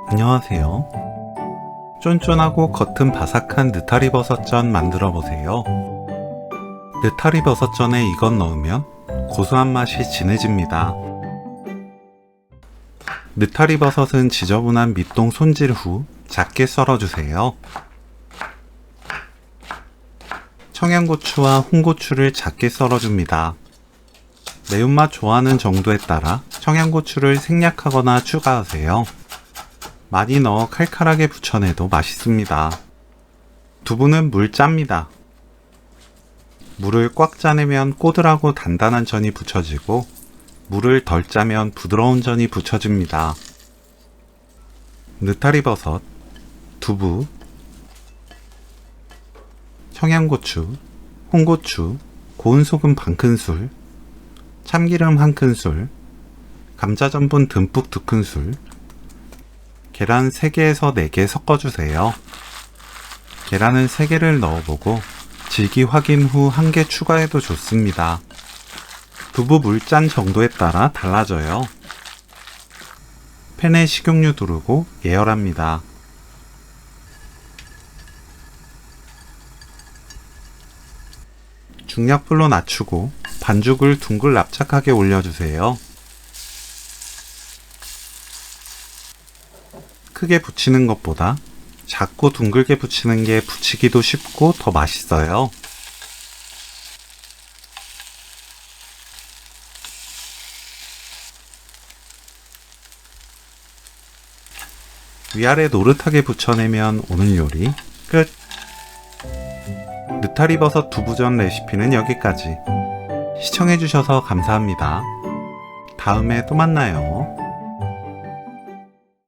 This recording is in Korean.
안녕하세요. 쫀쫀하고 겉은 바삭한 느타리 버섯전 만들어 보세요. 느타리 버섯전에 이것 넣으면 고소한 맛이 진해집니다. 느타리 버섯은 지저분한 밑동 손질 후 작게 썰어주세요. 청양고추와 홍고추를 작게 썰어줍니다. 매운맛 좋아하는 정도에 따라 청양고추를 생략하거나 추가하세요. 많이 넣어 칼칼하게 부쳐내도 맛있습니다. 두부는 물 짭니다. 물을 꽉 짜내면 꼬들하고 단단한 전이 부쳐지고 물을 덜 짜면 부드러운 전이 부쳐집니다. 느타리버섯, 두부, 청양고추, 홍고추, 고운 소금 반큰술, 참기름 1큰술, 감자전분 듬뿍 2큰술, 계란 3개에서 4개 섞어주세요. 계란은 3개를 넣어보고 질기 확인 후 1개 추가해도 좋습니다. 두부 물 짠 정도에 따라 달라져요. 팬에 식용유 두르고 예열합니다. 중약불로 낮추고 반죽을 둥글 납작하게 올려주세요. 크게 붙이는 것보다 작고 둥글게 붙이는 게 붙이기도 쉽고 더 맛있어요. 위아래 노릇하게 붙여내면 오늘 요리 끝! 느타리버섯 두부전 레시피는 여기까지. 시청해주셔서 감사합니다. 다음에 또 만나요.